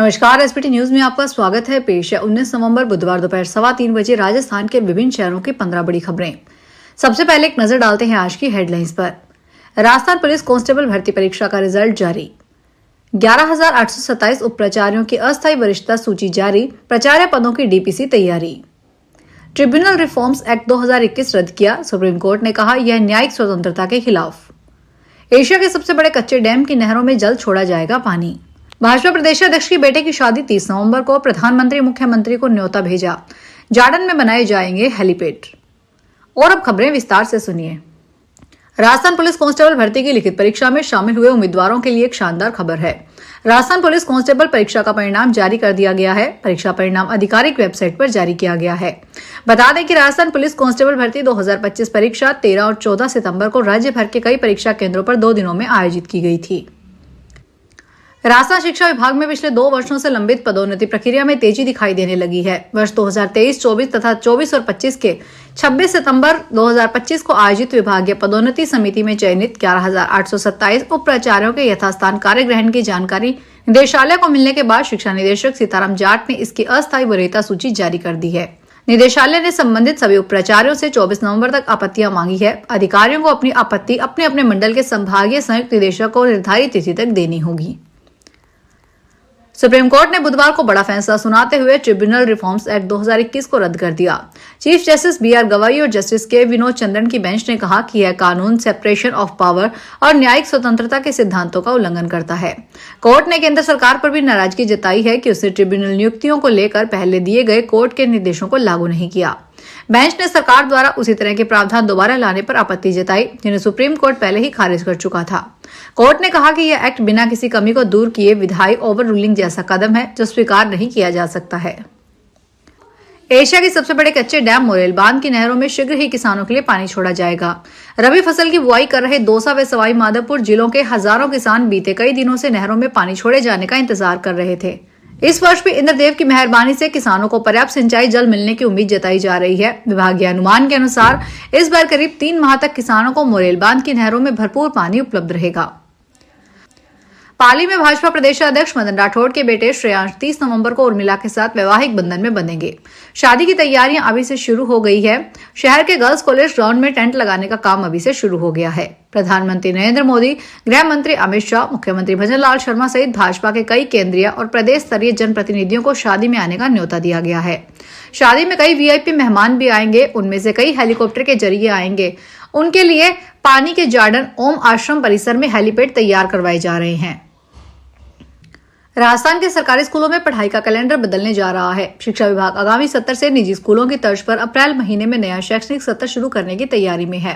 नमस्कार, SPT news में आपका स्वागत है। पेश है 19 नवंबर बुधवार दोपहर 3:15 बजे राजस्थान के विभिन्न शहरों की 15 बड़ी खबरें। सबसे पहले एक नजर डालते हैं आज की हेडलाइंस पर। राजस्थान पुलिस कांस्टेबल भर्ती परीक्षा का रिजल्ट जारी। 11,827 उप प्राचार्यों की अस्थायी वरिष्ठता सूची जारी। प्राचार्य पदों की डीपीसी तैयारी। ट्रिब्यूनल रिफॉर्म्स एक्ट 2021 रद्द किया। सुप्रीम कोर्ट ने कहा यह न्यायिक स्वतंत्रता के खिलाफ। एशिया के सबसे बड़े कच्चे डैम की नहरों में जल्द छोड़ा जाएगा पानी। भाजपा प्रदेशाध्यक्ष के बेटे की शादी 30 नवंबर को। प्रधानमंत्री मुख्यमंत्री को न्योता भेजा। जार्डन में बनाए जाएंगे हेलीपैड। और अब खबरें विस्तार से सुनिए। राजस्थान पुलिस कांस्टेबल भर्ती की लिखित परीक्षा में शामिल हुए उम्मीदवारों के लिए एक शानदार खबर है। राजस्थान पुलिस कांस्टेबल परीक्षा का परिणाम जारी कर दिया गया है। परीक्षा परिणाम आधिकारिक वेबसाइट पर जारी किया गया है। बता दें कि राजस्थान पुलिस कांस्टेबल भर्ती 2025 परीक्षा 13 और 14 सितंबर को राज्य भर के कई परीक्षा केंद्रों पर 2 दिनों में आयोजित की गई थी। राजस्थान शिक्षा विभाग में पिछले 2 वर्षों से लंबित पदोन्नति प्रक्रिया में तेजी दिखाई देने लगी है। वर्ष 2023-24 तथा 24 और 25 के 26 सितंबर 2025 को आयोजित विभागीय पदोन्नति समिति में चयनित 11,827 उप प्राचार्यों के यथास्थान कार्य ग्रहण की जानकारी निदेशालय को मिलने के बाद शिक्षा निदेशक सीताराम जाट ने इसकी अस्थायी वरीयता सूची जारी कर दी है। निदेशालय ने संबंधित सभी उप प्राचार्यों से 24 नवंबर तक आपत्तियां मांगी है। अधिकारियों को अपनी आपत्ति अपने अपने मंडल के संभागीय संयुक्त निदेशक को निर्धारित तिथि तक देनी होगी। सुप्रीम कोर्ट ने बुधवार को बड़ा फैसला सुनाते हुए ट्रिब्यूनल रिफॉर्म्स एक्ट 2021 को रद्द कर दिया। चीफ जस्टिस बी आर गवाई और जस्टिस के विनोद चंद्रन की बेंच ने कहा कि यह कानून सेपरेशन ऑफ पावर और न्यायिक स्वतंत्रता के सिद्धांतों का उल्लंघन करता है। कोर्ट ने केंद्र सरकार पर भी नाराजगी जताई है कि उसने ट्रिब्यूनल नियुक्तियों को लेकर पहले दिए गए कोर्ट के निर्देशों को लागू नहीं किया। बेंच ने सरकार द्वारा उसी तरह के प्रावधान दोबारा लाने पर आपत्ति जताई जिन्हें सुप्रीम कोर्ट पहले ही खारिज कर चुका था। कोर्ट ने कहा कि यह एक्ट बिना किसी कमी को दूर किए विधायी ओवर रूलिंग जैसा कदम है जो स्वीकार नहीं किया जा सकता है। एशिया के सबसे बड़े कच्चे डैम मोरेल बांध की नहरों में शीघ्र ही किसानों के लिए पानी छोड़ा जाएगा। रबी फसल की बुआई कर रहे दौसा व सवाई माधोपुर जिलों के हजारों किसान बीते कई दिनों से नहरों में पानी छोड़े जाने का इंतजार कर रहे थे। इस वर्ष भी इंद्रदेव की मेहरबानी से किसानों को पर्याप्त सिंचाई जल मिलने की उम्मीद जताई जा रही है। विभागीय अनुमान के अनुसार इस बार करीब 3 माह तक किसानों को मोरेल बांध की नहरों में भरपूर पानी उपलब्ध रहेगा। पाली में भाजपा प्रदेशाध्यक्ष मदन राठौड़ के बेटे श्रेयांश 30 नवंबर को उर्मिला के साथ वैवाहिक बंधन में बंधेंगे। शादी की तैयारियां अभी से शुरू हो गई है। शहर के गर्ल्स कॉलेज ग्राउंड में टेंट लगाने का काम अभी से शुरू हो गया है। प्रधानमंत्री नरेंद्र मोदी, गृह मंत्री अमित शाह, मुख्यमंत्री भजन लाल शर्मा सहित भाजपा के कई केंद्रीय और प्रदेश स्तरीय जनप्रतिनिधियों को शादी में आने का न्योता दिया गया है। शादी में कई वीआईपी मेहमान भी आएंगे। उनमें से कई हेलीकॉप्टर के जरिए आएंगे। उनके लिए पानी के जार्डन ओम आश्रम परिसर में हेलीपैड तैयार करवाए जा रहे हैं। राजस्थान के सरकारी स्कूलों में पढ़ाई का कैलेंडर बदलने जा रहा है। शिक्षा विभाग आगामी सत्र से निजी स्कूलों की तर्ज पर अप्रैल महीने में नया शैक्षणिक सत्र शुरू करने की तैयारी में है।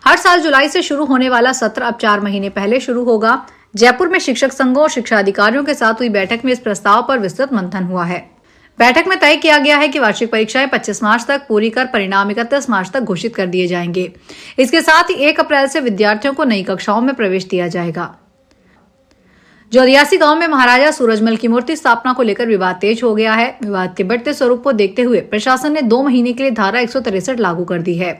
हर साल जुलाई से शुरू होने वाला सत्र अब 4 महीने पहले शुरू होगा। जयपुर में शिक्षक संघों और शिक्षा अधिकारियों के साथ हुई बैठक में इस प्रस्ताव पर विस्तृत मंथन हुआ है। बैठक में तय किया गया है कि वार्षिक परीक्षाएं 25 मार्च तक पूरी कर परिणाम 31 मार्च तक घोषित कर दिए जाएंगे। इसके साथ ही 1 अप्रैल से विद्यार्थियों को नई कक्षाओं में प्रवेश दिया जाएगा। जोरियासी गांव में महाराजा सूरजमल की मूर्ति स्थापना को लेकर विवाद तेज हो गया है। विवाद के बढ़ते स्वरूप को देखते हुए प्रशासन ने 2 महीने के लिए धारा 163 लागू कर दी है।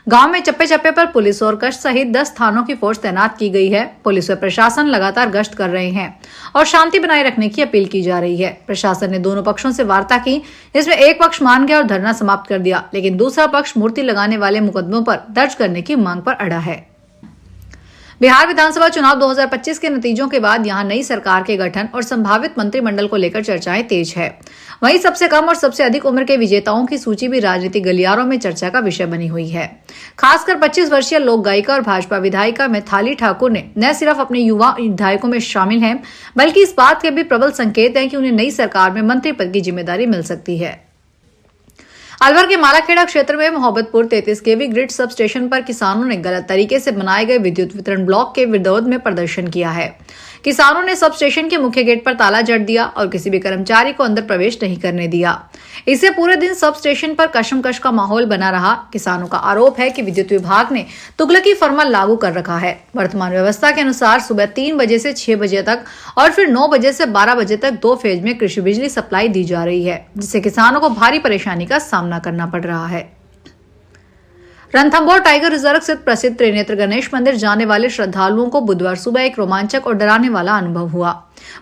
गांव में चप्पे चप्पे पर पुलिस और गश्त सहित 10 थानों की फोर्स तैनात की गई है। पुलिस व प्रशासन लगातार गश्त कर रहे हैं और शांति बनाए रखने की अपील की जा रही है। प्रशासन ने दोनों पक्षों से वार्ता की, जिसमें एक पक्ष मान गया और धरना समाप्त कर दिया, लेकिन दूसरा पक्ष मूर्ति लगाने वाले मुकदमों पर दर्ज करने की मांग पर अड़ा है। बिहार विधानसभा चुनाव 2025 के नतीजों के बाद यहां नई सरकार के गठन और संभावित मंत्रिमंडल को लेकर चर्चाएं तेज है। वहीं सबसे कम और सबसे अधिक उम्र के विजेताओं की सूची भी राजनीतिक गलियारों में चर्चा का विषय बनी हुई है। खासकर 25 वर्षीय लोक गायिका और भाजपा विधायिका मैथिली ठाकुर ने न सिर्फ अपने युवा विधायकों में शामिल हैं, बल्कि इस बात के भी प्रबल संकेत हैं कि उन्हें नई सरकार में मंत्री पद की जिम्मेदारी मिल सकती है। अलवर के मालाखेड़ा क्षेत्र में मोहब्बतपुर 33 केवी ग्रिड सब स्टेशन पर किसानों ने गलत तरीके से बनाए गए विद्युत वितरण ब्लॉक के विरोध में प्रदर्शन किया है। किसानों ने सब स्टेशन के मुख्य गेट पर ताला जड़ दिया और किसी भी कर्मचारी को अंदर प्रवेश नहीं करने दिया। इससे पूरे दिन सब स्टेशन पर कशमकश का माहौल बना रहा। किसानों का आरोप है कि विद्युत विभाग ने तुगलकी फर्मा लागू कर रखा है। वर्तमान व्यवस्था के अनुसार सुबह 3 बजे से 6 बजे तक और फिर 9 बजे से 12 बजे तक 2 फेज में कृषि बिजली सप्लाई दी जा रही है, जिससे किसानों को भारी परेशानी का सामना करना पड़ रहा है। रणथंभौर टाइगर रिजर्व स्थित प्रसिद्ध त्रिनेत्र गणेश मंदिर जाने वाले श्रद्धालुओं को बुधवार सुबह एक रोमांचक और डराने वाला अनुभव हुआ।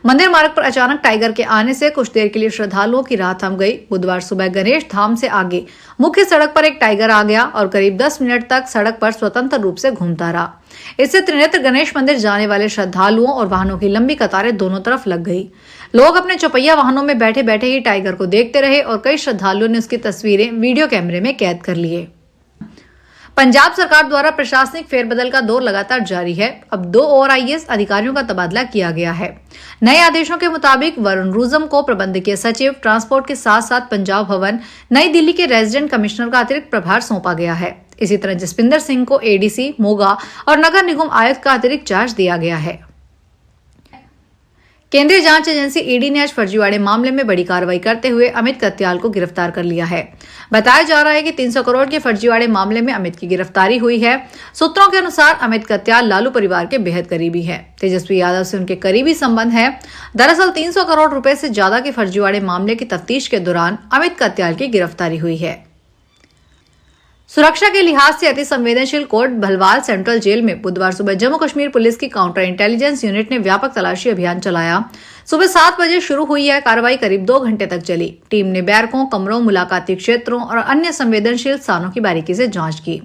मंदिर मार्ग पर अचानक टाइगर के आने से कुछ देर के लिए श्रद्धालुओं की राह थम गई। बुधवार सुबह गणेश धाम से आगे मुख्य सड़क पर एक टाइगर आ गया और करीब 10 मिनट तक सड़क पर स्वतंत्र रूप से घूमता रहा। इससे त्रिनेत्र गणेश मंदिर जाने वाले श्रद्धालुओं और वाहनों की लंबी कतारें दोनों तरफ लग गई। लोग अपने चौपहिया वाहनों में बैठे बैठे ही टाइगर को देखते रहे और कई श्रद्धालुओं ने उसकी तस्वीरें वीडियो कैमरे में कैद कर लिए। पंजाब सरकार द्वारा प्रशासनिक फेरबदल का दौर लगातार जारी है। अब 2 और आईएएस अधिकारियों का तबादला किया गया है। नए आदेशों के मुताबिक वरुण रूजम को प्रबंधकीय सचिव ट्रांसपोर्ट के साथ साथ पंजाब भवन नई दिल्ली के रेजिडेंट कमिश्नर का अतिरिक्त प्रभार सौंपा गया है। इसी तरह जसपिंदर सिंह को एडीसी मोगा और नगर निगम आयुक्त का अतिरिक्त चार्ज दिया गया है। केंद्रीय जांच एजेंसी ईडी ने आज फर्जीवाड़े मामले में बड़ी कार्रवाई करते हुए अमित कत्याल को गिरफ्तार कर लिया है। बताया जा रहा है कि 300 करोड़ के फर्जीवाड़े मामले में अमित की गिरफ्तारी हुई है। सूत्रों के अनुसार अमित कत्याल लालू परिवार के बेहद करीबी हैं। तेजस्वी यादव से उनके करीबी संबंध है। दरअसल 300 करोड़ रुपए से ज्यादा के फर्जीवाड़े मामले की तफ्तीश के दौरान अमित कत्याल की गिरफ्तारी हुई है। सुरक्षा के लिहाज से अति संवेदनशील कोट भलवाल सेंट्रल जेल में बुधवार सुबह जम्मू कश्मीर पुलिस की काउंटर इंटेलिजेंस यूनिट ने व्यापक तलाशी अभियान चलाया। सुबह 7 बजे शुरू हुई यह कार्रवाई करीब 2 घंटे तक चली। टीम ने बैरकों, कमरों, मुलाकाती क्षेत्रों और अन्य संवेदनशील स्थानों की बारीकी से जांच की।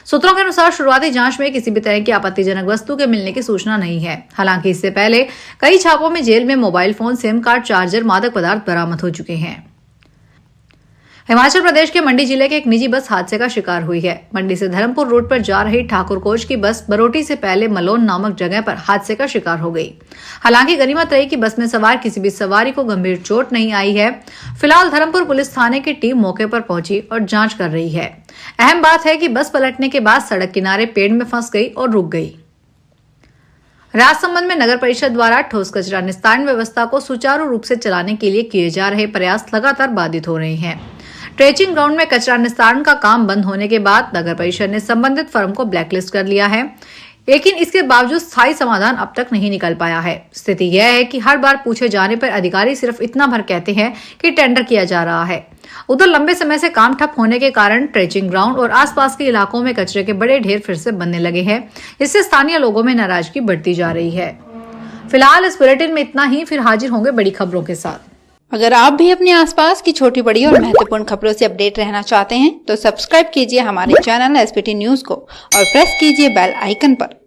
सूत्रों के अनुसार शुरुआती जांच में किसी भी तरह की आपत्तिजनक वस्तु के मिलने की सूचना नहीं है। हालांकि इससे पहले कई छापों में जेल में mobile phone, SIM card, charger, मादक पदार्थ बरामद हो चुके हैं। हिमाचल प्रदेश के मंडी जिले के एक निजी बस हादसे का शिकार हुई है। मंडी से धर्मपुर रोड पर जा रही ठाकुर कोच की बस बरोटी से पहले मलोन नामक जगह पर हादसे का शिकार हो गई। हालांकि गनीमत रही कि बस में सवार किसी भी सवारी को गंभीर चोट नहीं आई है। फिलहाल धर्मपुर पुलिस थाने की टीम मौके पर पहुंची और जांच कर रही है। अहम बात है कि बस पलटने के बाद सड़क किनारे पेड़ में फंस गई और रुक गई। राजसमंद में नगर परिषद द्वारा ठोस कचरा निस्तारण व्यवस्था को सुचारू रूप से चलाने के लिए किए जा रहे प्रयास लगातार बाधित हो रहे हैं। ट्रेचिंग ग्राउंड में कचरा निस्तारण का काम बंद होने के बाद नगर परिषद ने संबंधित फर्म को ब्लैकलिस्ट कर लिया है, लेकिन इसके बावजूद स्थायी समाधान अब तक नहीं निकल पाया है। स्थिति यह है कि हर बार पूछे जाने पर अधिकारी सिर्फ इतना भर कहते हैं कि टेंडर किया जा रहा है। उधर लंबे समय से काम ठप होने के कारण ट्रेचिंग ग्राउंड और आसपास के इलाकों में कचरे के बड़े ढेर फिर से बनने लगे हैं। इससे स्थानीय लोगों में नाराजगी बढ़ती जा रही है। फिलहाल इस बुलेटिन में इतना ही, फिर हाजिर होंगे बड़ी खबरों के साथ। अगर आप भी अपने आसपास की छोटी बड़ी और महत्वपूर्ण खबरों से अपडेट रहना चाहते हैं तो सब्सक्राइब कीजिए हमारे चैनल एसपीटी न्यूज को और प्रेस कीजिए बेल आइकन पर।